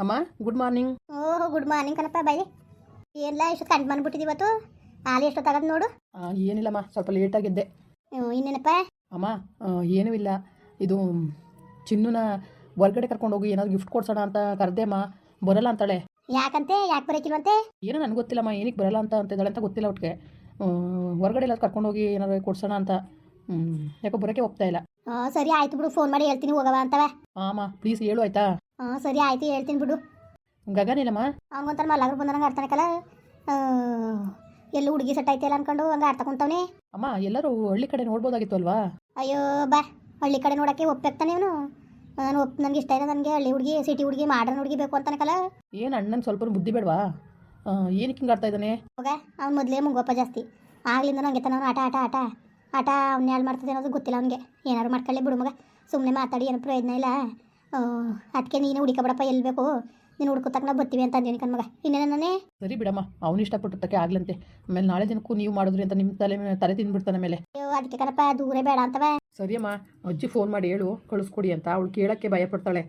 ಅಮ್ಮ good morning. ಓಹ್ good morning ಕಣಪ್ಪ ಬೈಲಿ. ಏನಿಲ್ಲ ಇಷ್ಟು ಕಂಡು ಬಂದ್ಬಿಟ್ಟಿದ್ದೀವಿ ಇವತ್ತು. ಹಾಲು ಎಷ್ಟು ತಗದು ನೋಡು. ಏನಿಲ್ಲಮ್ಮ, ಸ್ವಲ್ಪ ಲೇಟಾಗಿದ್ದೆ. ಇನ್ನೇನಪ್ಪ? ಅಮ್ಮ ಏನೂ ಇಲ್ಲ, ಇದು ಚಿನ್ನುನ ಹೊರ್ಗಡೆ ಕರ್ಕೊಂಡೋಗಿ ಏನಾದ್ರು ಗಿಫ್ಟ್ ಕೊಡ್ಸೋಣ ಅಂತ ಕರೆದೆ ಅಮ್ಮ. ಬರಲ್ಲ ಅಂತಾಳೆ. ಯಾಕಂತೆ? ಯಾಕೆ ಬರೋಕಿಲ್ವಂತೆ? ಏನೋ ನನಗೆ ಗೊತ್ತಿಲ್ಲಮ್ಮ, ಏನಕ್ಕೆ ಬರಲ್ಲ ಅಂತ ಇದ್ದಾಳೆ ಅಂತ ಗೊತ್ತಿಲ್ಲ. ಒಟ್ಟಿಗೆ ಹೊರಗಡೆ ಎಲ್ಲ ಕರ್ಕೊಂಡೋಗಿ ಏನಾದ್ರು ಕೊಡ್ಸೋಣ ಅಂತ ಯಾಕೋ ಬರೋಕ್ಕೆ ಹೋಗ್ತಾ ಇಲ್ಲ. ಸರಿ ಆಯ್ತು ಬಿಡು, ಫೋನ್ ಮಾಡಿ ಹೇಳ್ತೀನಿ ಹೋಗವ ಅಂತವ. ಅಮ್ಮ ಪ್ಲೀಸ್ ಹೇಳು ಆಯ್ತಾ? ಸರಿ ಆಯ್ತು ಹೇಳ್ತೀನಿ ಬಿಡು. ಗಗನಿಲ್ಲಮ್ಮ, ಅವನಿಗೊಂಥರ ಮಲ್ಲಗರು ಬಂದ ನಂಗೆ ಅರ್ಥನಕ್ಕಲ್ಲ. ಎಲ್ಲೂ ಹುಡುಗಿ ಸೆಟ್ ಐತೆ ಅನ್ಕೊಂಡು ಹಂಗೆ ಅರ್ಥ ಕುಂತವನೇ. ಅಮ್ಮ ಎಲ್ಲರೂ ಹಳ್ಳಿ ಕಡೆ ನೋಡ್ಬೋದಾಗಿತ್ತು ಅಲ್ವಾ? ಅಯ್ಯೋ ಬಾ, ಹಳ್ಳಿ ಕಡೆ ನೋಡೋಕ್ಕೆ ಒಪ್ಪಾಗ್ತಾನೆ ಅವನು. ನನಗೆ ಇಷ್ಟ ಇಲ್ಲ, ನನಗೆ ಹಳ್ಳಿ ಹುಡುಗಿ ಸಿಟಿ ಹುಡುಗಿ ಮಾಡ್ರನ್ ಹುಡುಗಿ ಬೇಕು ಅಂತನಕಲ್ಲ. ಏನು ಅಣ್ಣನ ಸ್ವಲ್ಪ ಬುದ್ಧಿ ಬೇಡವಾ? ಏನಕ್ಕೆ ಹಿಂಗೆ ಆಡ್ತಾ ಇದ್ದಾನೆ? ಹೋಗ, ಅವ್ನು ಮೊದಲೇ ಮುಂಗೋಪ ಜಾಸ್ತಿ. ಆಗ್ಲಿಂದ ನಂಗೆ ತಾನು ಆಟ ಆಟ ಆಟ ಆಟ ಅವ್ನು ಯಾರು ಮಾಡ್ತದೆ ಅನ್ನೋದು ಗೊತ್ತಿಲ್ಲ ಅವನಿಗೆ. ಏನಾದ್ರು ಮಾಡ್ಕೊಳ್ಳಿ ಬಿಡು ಮಗ, ಸುಮ್ಮನೆ ಮಾತಾಡಿ ಏನೋ ಪ್ರಯೋಜನ ಇಲ್ಲ. ಅದಕ್ಕೆ ನೀನು ಹುಡುಕಬೇಡಪ್ಪ, ಎಲ್ಲಿ ಬೇಕು ನೀನು ಹುಡ್ಕೋತಕ್ಕ ನಾವು ಬರ್ತೀವಿ ಅಂತ ಅಂದೇನಿ ಕಣ್ಮಗ. ಇನ್ನೇನೇ ಸರಿ ಬಿಡಮ್ಮ, ಅವನು ಇಷ್ಟಪಟ್ಟಕ್ಕೆ ಆಗ್ಲಂತೆ. ಆಮೇಲೆ ನಾಳೆ ದಿನಕ್ಕೂ ನೀವು ಮಾಡಿದ್ರಿ ಅಂತ ನಿಮ್ಮ ತಲೆ ತಿಂದ್ಬಿಡ್ತಾನೆ ಮೇಲೆ. ಅಯ್ಯೋ ಅದಕ್ಕೆ ಕಣಪ್ಪ, ದೂರೇ ಬೇಡ ಅಂತವ. ಸರಿಯಮ್ಮ, ಅಜ್ಜಿ ಫೋನ್ ಮಾಡಿ ಹೇಳು ಕಳಿಸ್ಕೊಡಿ ಅಂತ. ಅವಳು ಕೇಳೋಕ್ಕೆ ಭಯ ಪಡ್ತಾಳೆ,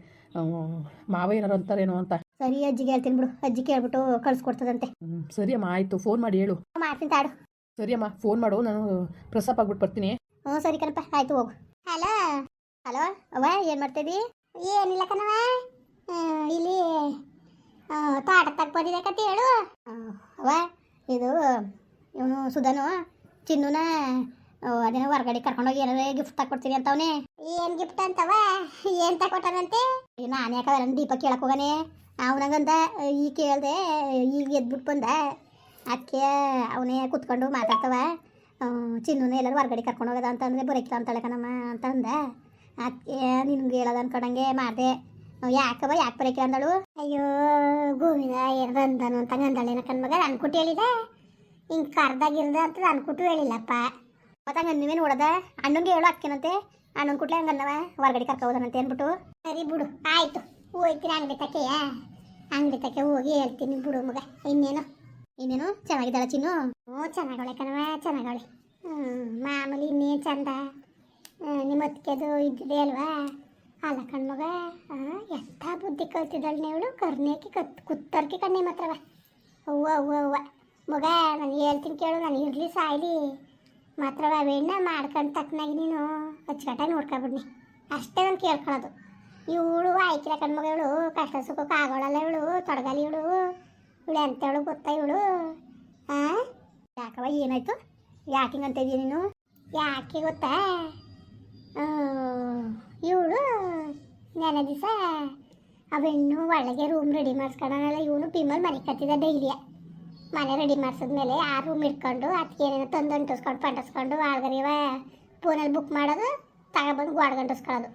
ಮಾವ ಏನಾರು ಅಂತಾರೇನೋ ಅಂತ. ಸರಿ ಅಜ್ಜಿಗೆ ಹೇಳ್ತೀನಿ ಬಿಡು, ಅಜ್ಜಿ ಕೇಳ್ಬಿಟ್ಟು ಕಳಿಸ್ಕೊಡ್ತದಂತೆ. ಸರಿಯಮ್ಮ ಆಯಿತು, ಫೋನ್ ಮಾಡಿ ಹೇಳು. ಮಾಡ್ತೀನಿ ತಾಡು. ಸರಿಯಮ್ಮ ಫೋನ್ ಮಾಡು, ನಾನು ಪ್ರೆಸ್ಅಪ್ ಆಗ್ಬಿಟ್ಟು ಬರ್ತೀನಿ. ಸರಿ ಕಣಪ್ಪ ಆಯಿತು ಹೋಗು. ಹಲೋ ಹಲೋ ಅವ್ವ, ಏನು ಮಾಡ್ತಿದ್ದಿ? ಏನಿಲ್ಲ ಕಣವ, ಇಲ್ಲಿ ತೋಟ ಬಂದಿದೆ ಕತೆ ಹೇಳು. ಅವ್ವ ಇದು ಇವನು ಸುಧನು ಚಿನ್ನುನ ಅದೇನೋ ಹೊರಗಡೆ ಕರ್ಕೊಂಡೋಗಿ ಏನಾರ ಗಿಫ್ಟ್ ತಗೊಡ್ತೀನಿ ಅಂತವನೇ. ಏನು ಗಿಫ್ಟ್ ಅಂತವ? ಏನು ತಗೊಟ್ಟಾನಂತೆ? ನಾನು ಯಾಕಂದ್ರೆ ದೀಪ ಕೇಳಕ್ಕೆ ಹೋಗಾನೆ ಅವನಂಗಂದ. ಈಗ ಕೇಳಿದೆ, ಈಗ ಎದ್ಬಿಟ್ಟು ಬಂದ. ಅದಕ್ಕೆ ಅವನೇ ಕುತ್ಕೊಂಡು ಮಾತಾಡ್ತವ. ಚಿನ್ನುನ ಎಲ್ಲರೂ ಹೊರಗಡೆ ಕರ್ಕೊಂಡು ಹೋಗೋದ ಅಂತಂದರೆ ಬರೋಕಿಲ್ಲ ಅಂತಾಳೆ ಕಣಮ್ಮ ಅಂತ ಅಂದ. ಅದಕ್ಕೆ ನಿನ್ಗೆ ಹೇಳೋದು ಅನ್ಕೊಂಡಂಗೆ ಮಾಡಿದೆ. ಯಾಕವ ಯಾಕೆ ಬರೋಕಿಲ್ಲ ಅಂದಳು? ಅಯ್ಯೋ ಗೋವಿಂದ ಏನು ಬಂದನು ಅಂತ ಅಂದಳೇನ ಕಣ್ಮಗ. ಅನ್ಕೊಟ್ಟು ಹೇಳಿದೆ, ಹಿಂಗೆ ಕರ್ದಾಗಿರ್ದ ಅಂತ ಅನ್ಕೊಟ್ಟು ಹೇಳಿಲ್ಲಪ್ಪ. ಮತ್ತು ಹಂಗೆ ನೀವೇನು ನೋಡೋದ? ಅಣ್ಣಂಗೆ ಹೇಳು ಅಕ್ಕೇನಂತೆ. ಅಣ್ಣನ ಕುಟ್ಲೆ ಹಂಗನ್ನವ ಹೊರಗಡೆ ಕರ್ಕೋದನಂತೆ ಅಂದ್ಬಿಟ್ಟು. ಸರಿ ಬಿಡು ಆಯಿತು, ಹೋಗ್ತೀನಿ ಅಂಗಡಿ ತಕ್ಕೆಯ. ಅಂಗಡಿ ತಕ್ಕೆ ಹೋಗಿ ಹೇಳ್ತೀನಿ ಬಿಡು ಮಗ. ಇನ್ನೇನು ಚೆನ್ನಾಗಿದ್ದಾಳೆ ಚಿನ್ನು? ಚೆನ್ನಾಗವಳೆ ಕಣವ, ಚೆನ್ನಾಗವಳೆ. ಮಾಮೂಲಿ ಇನ್ನೇನು ಚಂದ. ನಿಮ್ಮ ಅತ್ತಿಗೆದು ಇದ್ದಿದೆ ಅಲ್ವಾ? ಅಲ್ಲ ಕಣ್ಮಗ, ಎಂಥ ಬುದ್ಧಿ ಕಲ್ತಿದ್ದಾಳೆ ನೀವಳು. ಕರ್ನೇಕಿ ಕುತ್ತರ್ಕಿ ಕಣ್ಣೆ ಮಾತ್ರವ. ಅವ್ವ ಅವ್ವ ಅವ್ವ ಮಗ, ನಾನು ಹೇಳ್ತೀನಿ ಕೇಳು. ನಾನು ಇರಲಿ ಸಾಯ್ಲಿ ಮಾತ್ರವ ಅವೆಣ್ಣ ಮಾಡ್ಕೊಂಡು ತಕ್ಕನಾಗಿ ನೀನು ಅಚ್ಚುಕಟ್ಟಾಗಿ ನೋಡ್ಕೊಬಿಡ್ನಿ ಅಷ್ಟೇ. ನಾನು ಕೇಳ್ಕೊಳ್ಳೋದು. ಇವಳು ಆಯ್ಕಿಲ್ಲ ಕಣ್ಮಗ, ಇವಳು ಕಷ್ಟ ಸುಖಕ್ಕೆ ಆಗೋಳಲ್ಲ. ಇವಳು ತೊಡಗಲಿ, ಇವಳು ಎಂತವಳು ಗೊತ್ತಾ ಇವಳು? ಯಾಕವ ಏನಾಯ್ತು? ಯಾಕೆ ಹಿಂಗಂತ ಇದೀಯ ನೀನು? ಯಾಕೆ ಗೊತ್ತಾ? ಇವಳು ನೆನೆ ದಿವಸ ಅವೆಣ್ಣು ಒಳಗೆ ರೂಮ್ ರೆಡಿ ಮಾಡಿಸ್ಕೊಳ್ಳೋಣಲ್ಲ. ಇವನು ಪಿಮ್ಮಲ್ಲಿ ಮನೆ ಕತ್ತಿದ ಡೈಲಿಯ. ಮನೆ ರೆಡಿ ಮಾಡಿಸಿದ್ಮೇಲೆ ಆ ರೂಮ್ ಇಟ್ಕೊಂಡು ಅದಕ್ಕೆ ಏನೇನೋ ತಂದು ಅಂಟಿಸ್ಕೊಂಡು ಪಂಟಿಸ್ಕೊಂಡು ಆಳ್ಗರಿವ ಫೋನಲ್ಲಿ ಬುಕ್ ಮಾಡೋದು, ತಗೊಬಂದು ಗೋಡ್ ಗಂಟಿಸ್ಕೊಳ್ಳೋದು,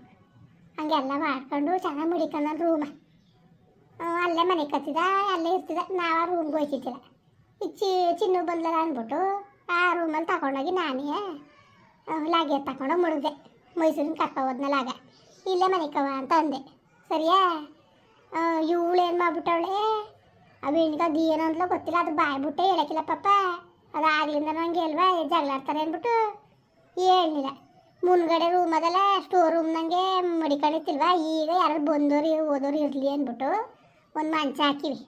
ಹಂಗೆಲ್ಲ ಮಾಡ್ಕೊಂಡು ಚೆನ್ನಾಗಿ ಮುಡಿಕೊಂಡು ರೂಮ. ಅಲ್ಲೇ ಮನೆ ಕತ್ತಿದ, ಅಲ್ಲೇ ಇರ್ತಿದ್ದ. ನಾವು ಆ ರೂಮ್ಗೆ ಹೋಯ್ತಿದ್ದಿಲ್ಲ. ಈ ಚಿನ್ನು ಬಂದಲ್ಲ ಅಂದ್ಬಿಟ್ಟು ಆ ರೂಮಲ್ಲಿ ತಗೊಂಡೋಗಿ ನಾನೇ ಲಾಗೆ ತಗೊಂಡೋಗಿ ಮುಡಿದೆ. ಮೈಸೂರಿನ ಕರ್ಕೋದ್ನಲ್ಲ ಆಗ ಇಲ್ಲೇ ಮನೆಕವ ಅಂತ ಅಂದೆ. ಸರಿಯಾ? ಇವಳು ಏನು ಮಾಡ್ಬಿಟ್ಟವಳೆ, ಅವು ಹೆಣ್ಗದು ಏನು ಅಂದ್ಲೋ ಗೊತ್ತಿಲ್ಲ. ಅದು ಬಾಯ್ಬಿಟ್ಟೆ ಹೇಳಕ್ಕಿಲ್ಲ ಪಾಪ. ಅದು ಆಗ್ಲಿಂದ ನಂಗೆ ಅಲ್ವಾ ಜಗಳಾಡ್ತಾರೆ ಅಂದ್ಬಿಟ್ಟು ಹೇಳಲಿಲ್ಲ. ಮುನ್ಗಡೆ ರೂಮ್ ಅದಲ್ಲ, ಸ್ಟೋರ್ ರೂಮ್ ನನಗೆ ಮಡಿಕೊಂಡಿತ್ತಿಲ್ವಾ. ಈಗ ಯಾರು ಬಂದೋರು ಓದೋರು ಇರಲಿ ಅಂದ್ಬಿಟ್ಟು ಒಂದು ಮಂಚ ಹಾಕಿವಿ.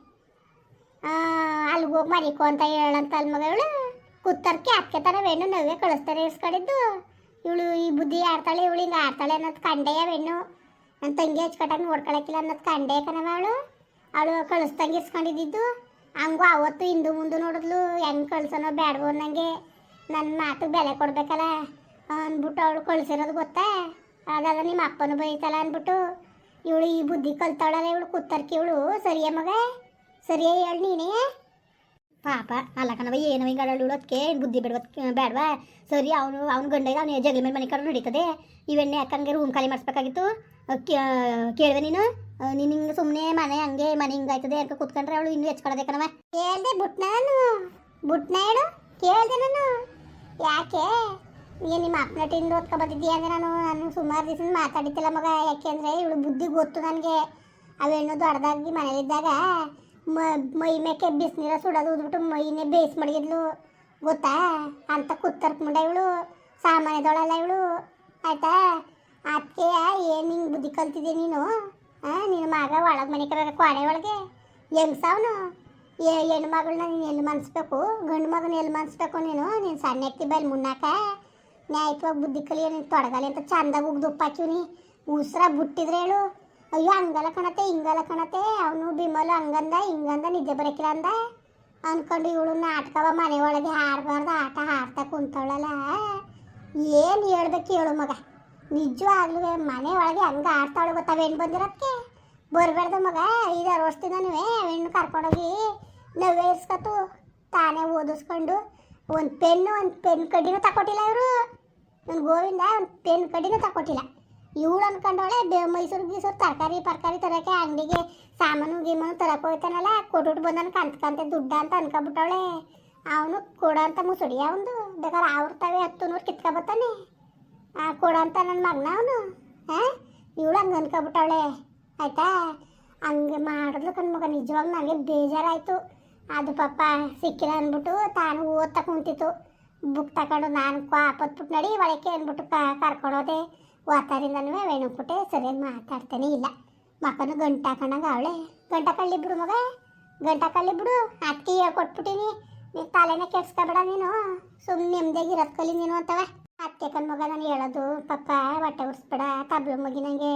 ಅಲ್ಲಿಗೆ ಹೋಗಿ ಮರಿಕೋ ಅಂತ ಹೇಳಂತ ಅಲ್ಲಿ ಮಗ. ಇವಳು ಕುತ್ತರ್ಕಿ ಅದಕ್ಕೆ ಥರ ಹೆಣ್ಣು ನವ್ವೆ ಕಳಿಸ್ತಾರೆ ಇರಿಸ್ಕೊಂಡಿದ್ದು. ಇವಳು ಈ ಬುದ್ಧಿ ಆಡ್ತಾಳೆ, ಇವಳು ಹಿಂಗೆ ಆಡ್ತಾಳೆ ಅನ್ನೋದು ಕಂಡೆಯ ಹೆಣ್ಣು. ನನ್ನ ತಂಗಿ ಹಚ್ಕಟ್ಟಾಗಿ ನೋಡ್ಕೊಳಕ್ಕಿಲ್ಲ ಅನ್ನೋದು ಕಂಡೆ ಕಣವ. ಅವಳು ಕಳಿಸ್ದಂಗೆ ಇರ್ಸ್ಕೊಂಡಿದ್ದು. ಹಂಗೂ ಅವತ್ತು ಹಿಂದು ಮುಂದೆ ನೋಡಿದ್ಲು, ಹೆಂಗೆ ಕಳ್ಸೋನೋ ಬೇಡವೋ ನನಗೆ. ನನ್ನ ಮಾತು ಬೆಲೆ ಕೊಡ್ಬೇಕಲ್ಲ ಅಂದ್ಬಿಟ್ಟು ಅವಳು ಕಳಿಸಿರೋದು ಗೊತ್ತಾ? ಅದಾದ ನಿಮ್ಮ ಅಪ್ಪನೂ ಬೈತಲ್ಲ ಅಂದ್ಬಿಟ್ಟು ಇವಳು ಈ ಬುದ್ಧಿ ಕಲ್ತಾಳಲ್ಲ. ಇವಳು ಕುತ್ತರ್ಕಿ ಇವಳು. ಸರಿಯೇ ಮಗ? ಸರಿಯೇ ಹೇಳಿ ನೀನೇ. ಪಾಪ ಅಲ್ಲ ಕಣವ, ಏನೋ ಹಿಂಗೆ ಆಡೋಳು. ಅದಕ್ಕೆ ಬುದ್ಧಿ ಬೇಡವಾ? ಸರಿ, ಅವನು ಗಂಡ ಅವನು ಜಗಳ ಮೇಲೆ ಮನೆ ಕಡೆ ನಡೀತದೆ. ಇವೆಣ್ಣೆ ಯಾಕಂಗೆ ರೂಮ್ ಖಾಲಿ ಮಾಡಿಸ್ಬೇಕಾಗಿತ್ತು. ಕೇಳುವೆ ನೀನು ಹಿಂಗೆ ಸುಮ್ಮನೆ ಮನೆ ಹಂಗೆ ಮನೆ ಹಿಂಗಾಯ್ತದೆ ಅಂತ ಕೂತ್ಕೊಂಡ್ರೆ ಅವಳು ಇನ್ನೂ ಹೆಚ್ಕೊಳ್ಳೋದೆ ಕಣವ. ಕೇಳಿದೆ ಬುಟ್ನ ಹೇಳು. ಕೇಳಿದೆ ನಾನು. ಯಾಕೆ ಏನು ನಿಮ್ಮ ಅಪ್ಪನ ತಿಂದು ಓದ್ಕೊಬಂದಿದ್ದೀಯ ಅಂದರೆ ನಾನು ಸುಮಾರು ದಿವಸ ಮಾತಾಡಿದ್ದಿಲ್ಲ ಮಗ. ಯಾಕೆಂದರೆ ಇವಳು ಬುದ್ಧಿ ಗೊತ್ತು ನನಗೆ. ಅವೆಣ್ಣು ದೊಡ್ಡದಾಗಿ ಮನೇಲಿದ್ದಾಗ ಮೈ ಮೇಕೆ ಬಿಸಿನೀರ ಸುಡೋದು ಉದ್ಬಿಟ್ಟು ಮೈನೇ ಬೇಯಿಸಿ ಮಡಗಿದ್ಲು ಗೊತ್ತಾ? ಅಂತ ಕುತ್ತರ್ಕೊಂಡ ಇವಳು. ಸಾಮಾನ್ಯದೊಳಲ್ಲ ಇವಳು, ಆಯ್ತಾ? ಅದಕ್ಕೆ ಏನು ಹಿಂಗೆ ಬುದ್ಧಿ ಕಲ್ತಿದ್ದೆ ನೀನು? ನಿನ್ನ ಮಗ ಒಳಗೆ ಮನೆ ಕರ ಕೊಡೆ ಒಳಗೆ ಹೆಂಗ್ಸವನು ಹೆಣ್ಣು ಮಗಳನ್ನ ನೀನು ಎಲ್ಲಿ ಮನ್ಸ್ಬೇಕು, ಗಂಡು ಮಗನ ಎಲ್ಲಿ ಮನ್ಸ್ಬೇಕು ನೀನು ಸಣ್ಣ ಎತ್ತಿ ಬೈಲ್ ಮುನ್ನಾಕ ನ್ಯಾಯತ್ವಾಗಿ ಬುದ್ಧಿ ಕಲಿಯ ನೀನು ತೊಡಗಲಿ ಅಂತ ಚಂದಾಗ ಉಗ್ದು ಉಪ್ಪಾಕಿವ್ನಿ ಉಸ್ರ ಬಿಟ್ಟಿದ್ರೆ ಹೇಳು. ಅಯ್ಯೋ ಹಂಗಲ್ಲ ಕಣತೆ ಹಿಂಗಲ್ಲ ಕಣತೆ, ಅವನು ಬಿಮಲು ಹಂಗಂದ ಹಿಂಗಂದ ನಿದ್ದೆ ಬರೋಕಿಲ್ಲ ಅಂದ ಅಂದ್ಕೊಂಡು ಇವಳು ನಾಟಕವ ಮನೆ ಒಳಗೆ ಆಡಬಾರ್ದು ಆಟ ಆಡ್ತಾ ಕುಂತವಳಲ್ಲ. ಏನು ಹೇಳ್ಬೇಕು ಹೇಳು ಮಗ, ನಿಜವಾಗ್ಲೂ ಮನೆ ಒಳಗೆ ಹಂಗೆ ಆಡ್ತಾವಳು ಗೊತ್ತಾವೇನು ಬಂದಿರೋದಕ್ಕೆ ಬರಬಾರ್ದು ಮಗ. 5-6 ವರ್ಷದಿಂದನೂ ಹೆಣ್ಣು ಕರ್ಕೊಂಡೋಗಿ ನವ್ವೆ ಇರ್ಸ್ಕೊತು ತಾನೇ ಓದಿಸ್ಕೊಂಡು ಒಂದು ಪೆನ್ ಕಡ್ಡಿನೂ ತಗೊಟ್ಟಿಲ್ಲ ಇವರು. ನನ್ನ ಗೋವಿಂದ ಒಂದು ಪೆನ್ ಕಡ್ಡಿನೂ ತಗೊಟ್ಟಿಲ್ಲ. ಇವಳು ಅಂದ್ಕೊಂಡವಳೆ ಮೈಸೂರು ತರಕಾರಿ ತರಕ್ಕೆ ಅಂಗಡಿಗೆ ಸಾಮಾನು ತರಕ್ಕೆ ಹೋಗ್ತಾನಲ್ಲ, ಕೊಟ್ಬಿಟ್ಟು ಬಂದನು ಕಂತೆ ದುಡ್ಡ ಅಂತ ಅನ್ಕೊಬಿಟ್ಟವಳೆ. ಅವನು ಕೊಡೋ ಅಂತ ಮುಸುಡಿ ಅವನು ಬೇಕಾದ್ರೆ ಅವ್ರ ತಾವೇ 10 ಕಿತ್ಕೊಬತ್ತಾನೆ ಕೊಡೋ ಅಂತ ನನ್ನ ಮಗನ ಅವನು. ಇವಳು ಹಂಗೆ ಅನ್ಕೊಬಿಟ್ಟವಳೆ ಆಯಿತಾ. ಹಂಗೆ ಮಾಡಿದ್ಲು ಕಣ್ಮಗ, ನಿಜವಾಗ ನನಗೆ ಬೇಜಾರಾಯಿತು. ಅದು ಪಾಪ ಸಿಕ್ಕಿಲ್ಲ ಅಂದ್ಬಿಟ್ಟು ತಾನು ಓದ್ತಾ ಕುಂತಿತ್ತು. ಬುಕ್ ತಗೊಂಡು ನಾನು ಕಾಪತ್ಬಿಟ್ಟು ನಡಿ ಒಳಕ್ಕೆ ಅಂದ್ಬಿಟ್ಟು ಕರ್ಕೊಳೋದೆ. ಓದ್ತಾರಿಂದನೂ ವೇಣುಪುಟ್ಟೆ ಸರಿಯಾಗಿ ಮಾತಾಡ್ತಾನೆ ಇಲ್ಲ. ಮಕ್ಕನು ಗಂಟು ಹಾಕೊಂಡಂಗೆ ಅವಳೆ. ಗಂಟ ಕಳ್ಳಿಬಿಡು ಮಗ, ಗಂಟ ಕಳ್ಳಿಬಿಡು. ಅದಕ್ಕೆ ಹೇಳ್ಕೊಟ್ಬಿಟ್ಟಿನಿ, ನೀನು ತಲೆನೇ ಕೆಡ್ಸ್ಕೊಬೇಡ, ನೀನು ಸುಮ್ಮನೆ ನೆಮ್ಮದಿಯಾಗಿ ಇರೋದು ಕಲಿ ನೀನು ಅಂತವ. ಅದಕ್ಕೆ ಕಣ್ಮಗ ನಾನು ಹೇಳೋದು ಪಾಪ ಹೊಟ್ಟೆ ಉರ್ಸ್ಬೇಡ. ತಬ್ಲು ಮಗಿ ನನಗೆ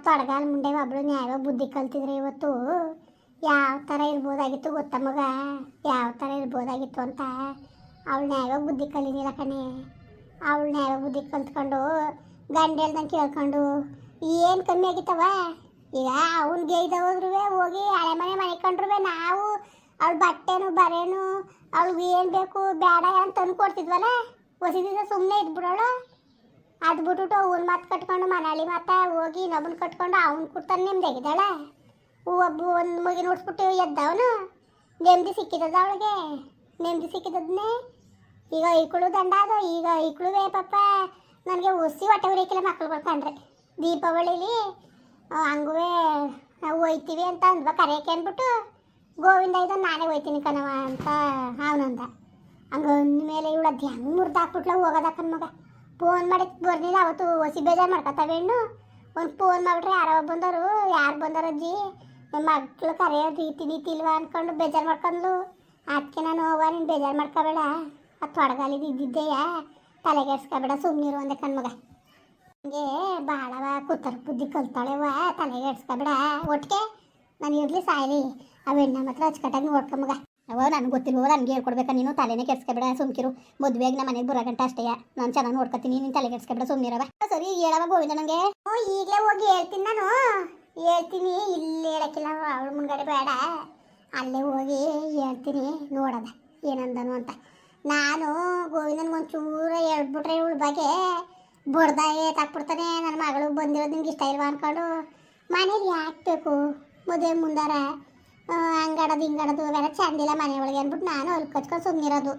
ತೊಡಗಾಲ ಮುಂಡೆ ಒಬ್ಬಳು ನ್ಯಾಯ ಬುದ್ಧಿ ಕಲ್ತಿದ್ರೆ ಇವತ್ತು ಯಾವ ಥರ ಇರ್ಬೋದಾಗಿತ್ತು ಗೊತ್ತಾ ಮಗ, ಯಾವ ಥರ ಇರ್ಬೋದಾಗಿತ್ತು ಅಂತ. ಅವಳು ನ್ಯಾಯ ಬುದ್ಧಿ ಕಲಿನಿಲ್ಲ ಕಣೆ. ಅವಳು ನ್ಯಾಯ ಬುದ್ಧಿ ಕಲ್ತ್ಕೊಂಡು ಗಂಡ ಹೇಳ್ದಂಗೆ ಕೇಳ್ಕೊಂಡು ಏನು ಕಮ್ಮಿ ಆಗಿತ್ತವ. ಈಗ ಅವ್ನಿಗೆ ಹೋದ್ರೂ ಹೋಗಿ ಹಳೆ ಮನೆ ಕಂಡ್ರು ನಾವು ಅವಳು ಬಟ್ಟೆನು ಬರೇನು ಅವಳಿಗೆ ಏನು ಬೇಕು ಬೇಡ ಅಂತ ತಂದು ಕೊಡ್ತಿದ್ವಲ್ಲ. ಹೊಸಿದಿಂದ ಸುಮ್ಮನೆ ಇದ್ಬಿಡೋಳು. ಅದು ಬಿಟ್ಬಿಟ್ಟು ಅವ್ನ ಮಾತು ಕಟ್ಕೊಂಡು ಮನಾಳಿ ಮಾತಾ ಹೋಗಿ ಇನ್ನೊಬ್ಬನ ಕಟ್ಕೊಂಡು ಅವ್ನು ಕೊಡ್ತಾನೆ ನೆಮ್ಮದಿಯಾಗಿದ್ದಾಳೆ. ಒಂದು ಮಗಿ ನೋಡ್ಸ್ಬಿಟ್ಟು ಎದ್ದವನು ನೆಮ್ಮದಿ ಸಿಕ್ಕಿದ್ದದ ಅವಳಿಗೆ. ನೆಮ್ಮದಿ ಸಿಕ್ಕಿದ್ದದನ್ನೇ ಈಗ ಐಕ್ಳು ದಂಡ ಅದು. ಈಗ ಐಕ್ಳುವೆ ಪಾಪ ನನಗೆ ಹೊಸಿ ಹೊಟ್ಟೆ ಉರಿಯಕ್ಕಿಲ್ಲ ಮಕ್ಳುಗಳು ಕಂಡ್ರೆ. ದೀಪಾವಳಿಲಿ ಹಂಗುವೆ ನಾವು ಹೋಯ್ತೀವಿ ಅಂತ ಅಂದ್ವ ಕರೆಯಕ್ಕೆ ಅಂದ್ಬಿಟ್ಟು ಗೋವಿಂದ ಇದು ನಾನೇ ಹೋಯ್ತೀನಿ ಕಣವ ಅಂತ ಅವನಂದ. ಹಂಗೆ ಅಂದಮೇಲೆ ಇವಳು ಅದು ಹೆಂಗೆ ಮುರಿದಾಕ್ಬಿಟ್ಲ ಹೋಗೋದಕ್ಕನ ಮಗ. ಫೋನ್ ಮಾಡಿ ಬರ್ಲಿಲ್ಲ ಅವತ್ತು, ಹೊಸಿ ಬೇಜಾರು ಮಾಡ್ಕೊತಾವೆ ಹೆಣ್ಣು. ಒಂದು ಫೋನ್ ಮಾಡಿಬಿಟ್ರೆ ಯಾರೋ ಬಂದವರು, ಯಾರು ಬಂದವರು ಅಜ್ಜಿ ನಿಮ್ಮ ಮಕ್ಕಳು ಕರೆಯೋದು ರೀತಿ ನೀತಿ ಇಲ್ವಾ ಅಂದ್ಕೊಂಡು ಬೇಜಾರು ಮಾಡ್ಕೊಂಡ್ಲು. ಅದಕ್ಕೆ ನಾನು ಹೋಗ ನೀನು ಬೇಜಾರು ಮಾಡ್ಕೋಬೇಡ, ಅದು ತೊಡಗಾಲಿದ್ದು ಇದ್ದಿದ್ದೆಯ ತಲೆಗೆಡ್ಸ್ಕೊಬೇಡ ಸುಮ್ಮನಿರು ಅಂದೆ ಕಣ್ಮಗ. ಹಂಗೆ ಭಾಳವ ಕೂತರ ಬುದ್ಧಿ ಕಲ್ತಾಳೆವ, ತಲೆಗೆಡ್ಸ್ಕೊಬೇಡ. ಒಟ್ಟಿಗೆ ನಾನು ಇರಲಿ ಸಾಯಲಿ ಆ ಹೆಣ್ಣ ಮಾತ್ರ ಅಚ್ಚುಕಟ್ಟಾಗಿ ನೋಡ್ಕೊಂಬಗ. ಅವ ನನಗೆ ಗೊತ್ತಿಲ್ವ, ನನಗೆ ಹೇಳ್ಕೊಡ್ಬೇಕ ನೀನು. ತಲೆನೇ ಕೆಡ್ಸ್ಕೊಬೇಡ ಸುಮ್ಕಿರು. ಮದುವೆಗೆ ನಮ್ಮ ಮನೆಗೆ ಬರೋ ಗಂಟೆ ಅಷ್ಟೇ ನಾನು ಚೆನ್ನಾಗಿ ನೋಡ್ಕೊತೀನಿ, ನೀನು ತಲೆ ಕೆಡ್ಸ್ಕೊಬೇಡ ಸುಮ್ಮನಿರವ. ಸರಿ ಹೇಳವ ಗೋವಿಂದ ನನಗೆ. ಈಗಲೇ ಹೋಗಿ ಹೇಳ್ತೀನಿ ನಾನು, ಹೇಳ್ತೀನಿ. ಇಲ್ಲಿ ಹೇಳಕ್ಕಿಲ್ಲ ಅವಳು ಮುಂಗಡೆ ಬೇಡ, ಅಲ್ಲೇ ಹೋಗಿ ಹೇಳ್ತೀನಿ ನೋಡೋದ ಏನಂದನು ಅಂತ. ನಾನು ಗೋವಿಂದನಿಗೊಂಚೂರ ಹೇಳ್ಬಿಟ್ರೆ ಇವಳ ಬಗ್ಗೆ ಬಡ್ದಾಗೆ ತಾಕ್ಬಿಡ್ತಾನೆ. ನನ್ನ ಮಗಳು ಬಂದಿರೋದು ನಿಮ್ಗೆ ಇಷ್ಟ ಇಲ್ವಾ ಅಂದ್ಕೊಂಡು ಮನೇಲಿ ಯಾಕೆ ಬೇಕು ಮದುವೆ ಮುಂದಾರ ಹಂಗಾಡೋದು ಹಿಂಗಾಡೋದು ಅವೆಲ್ಲ ಚಂದಿಲ್ಲ ಮನೆ ಒಳಗೆ ಅಂದ್ಬಿಟ್ಟು ನಾನು ಅಲ್ಲಿ ಕಚ್ಕೊಂಡು ಸುಮ್ಮನಿರೋದು.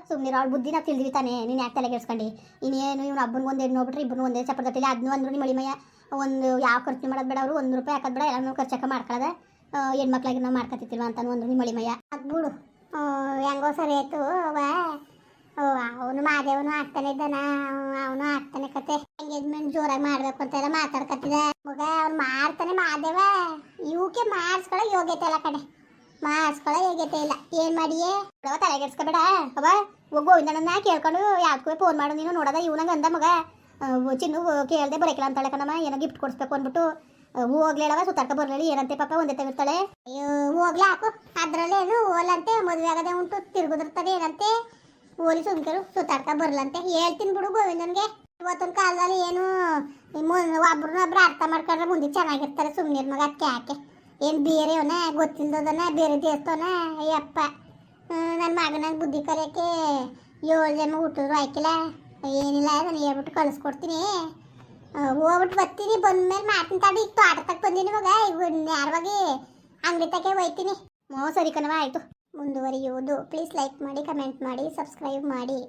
ಸುಮ್ಮನಿರೋ ಅವಳು ಬುದ್ಧಿನ ತಿಳಿದ್ವಿ ತಾನೆ, ನೀನು ಯಾಕೆ ತಲೆಗೆಡ್ಸ್ಕೊಂಡು. ಇನ್ನೇನು ಇವ್ನು ಹಬ್ಬನಿಗೆ ಒಂದೇನು ನೋಡ್ಬಿಟ್ರೆ ಇಬ್ಬರು ಒಂದೇ ಚಪ್ಪಡ್ತಿಲ್ಲ. ಅದನ್ನೂ ಅಂದ್ರು ನಿಮ್ಮ ಮಳಿಮಯ್ಯ ಒಂದು ಯಾವ ಖರ್ಚು ಮಾಡೋದು ಬೇಡ, ಅವರು 1 ರೂಪಾಯಿ ಹಾಕೋದು ಬೇಡ, ಎಲ್ಲ ಖರ್ಚಾಕ ಮಾಡ್ಕೊಳ್ಳೋದೆ ಹೆಣ್ಮಕ್ಳಾಗಿ ನಾವು ಮಾಡ್ಕೊತಿರ್ತೀವ ಅಂತ ಒಂದು ನಿಮ್ಮ ಮಳಿಮಯ್ಯ. ಅದು ಬಿಡು ಹೆಂಗೋ ಸರಿ ಆಯಿತು. ಅವನು ಮಾದೇವನು ಆಗ್ತಾನೆ ಇದ್ದಾನ, ಅವನು ಆಗ್ತಾನೆ ಕತೆ. ಎಂಗೇಜ್ಮೆಂಟ್ ಜೋರಾಗಿ ಮಾಡ್ಬೇಕು ಅಂತೆಲ್ಲ ಮಾತಾಡ್ಕತ್ತಿದ ಮಗ. ಅವ್ನು ಮಾಡ್ತಾನೆ ಮಾದೇವ. ಇವಕ್ಕೆ ಮಾಡಿಸ್ಕೊಳ್ಳೋ ಯೋಗ್ಯತೆ ಇಲ್ಲ ಕಡೆ, ಮಾಡಿಸ್ಕೊಳ್ಳೋ ಯೋಗ್ಯತೆ ಇಲ್ಲ. ಏನು ಮಾಡಿಯೇ ತಲೆಗೆಡ್ಸ್ಕೊಬೇಡ. ಅವ ಗೋವಿಂದಣ್ಣ ಕೇಳ್ಕೊಂಡು ಯಾವ್ದಕ್ಕೂ ಫೋನ್ ಮಾಡು ನೀನು ನೋಡೋದ. ಇವನಂಗೆ ಅಂದ ಮಗ, ಚಿನ್ನು ಕೇಳ್ದೆ ಬರೋಕಿಲ್ಲ ಅಂತಾಳೆ ಕಣಮ್ಮ, ಏನೋ ಗಿಫ್ಟ್ ಕೊಡಿಸ್ಬೇಕು ಅಂದ್ಬಿಟ್ಟು. ಹೋಗ್ಲೇಳವ ಸುತ್ತಾಡ್ಕ ಬರ್ಲಿ ಏನಂತೆ ಪಾಪ ಒಂದೇ ತಗಿರ್ತಾಳೆ. ಅಯ್ಯೋ ಹೋಗ್ಲಾ ಹಾಕು, ಅದ್ರಲ್ಲೇನು ಓಲಂತೆ ಮದುವೆ ಆಗದೆ ಉಂಟು ತಿರುಗುದಿರ್ತದೆ ಏನಂತೆ. ಓಲಿ ಸುಮ್ಕರು ಸುತ್ತಾಡ್ಕ ಬರ್ಲಂತೆ ಹೇಳ್ತೀನಿ ಬಿಡು ಗೋವಿಂದನ್ಗೆ. ಇವತ್ತೊಂದು ಕಾಲದಲ್ಲಿ ಏನು ಒಬ್ರನ್ನೊಬ್ರು ಅರ್ಥ ಮಾಡ್ಕೊಂಡ್ರೆ ಮುಂದೆ ಚೆನ್ನಾಗಿರ್ತಾರೆ. ಸುಮ್ಮನಿರ್ ಮಗ. ಅದಕ್ಕೆ ಯಾಕೆ ಏನು ಬೇರೆಯವನ ಗೊತ್ತಿಲ್ದೋದನ ಬೇರೆ ದೇಶವನ ಅಯ್ಯಪ್ಪ. ನನ್ನ ಮಗನಾಗ ಬುದ್ಧಿ ಕಲಿಯೋಕ್ಕೆ 7 ಜನ ಹುಟ್ಟಿದ್ರು ಆಯ್ಕಿಲ್ಲ. ಏನಿಲ್ಲ ನಾನು ಹೇಳ್ಬಿಟ್ಟು ಕಳಿಸ್ಕೊಡ್ತೀನಿ. ಹೋಗ್ಬಿಟ್ಟು ಬರ್ತೀನಿ, ಬಂದ್ಮೇಲೆ ಮಾತಂತಾಡಿ. ಈಗ ತೋಟಕ್ಕೆ ಬಂದೀನಿ ಮಗ. ಈಗ ನೇರವಾಗಿ ಅಂಗಡಿ ತಕ್ಕೆ ಹೋಯ್ತೀನಿ. ಸರಿ ಕಣವ ಆಯಿತು. ಮುಂದುವರಿಯುವುದು. ಪ್ಲೀಸ್ ಲೈಕ್ ಮಾಡಿ, ಕಮೆಂಟ್ ಮಾಡಿ, ಸಬ್ಸ್ಕ್ರೈಬ್ ಮಾಡಿ.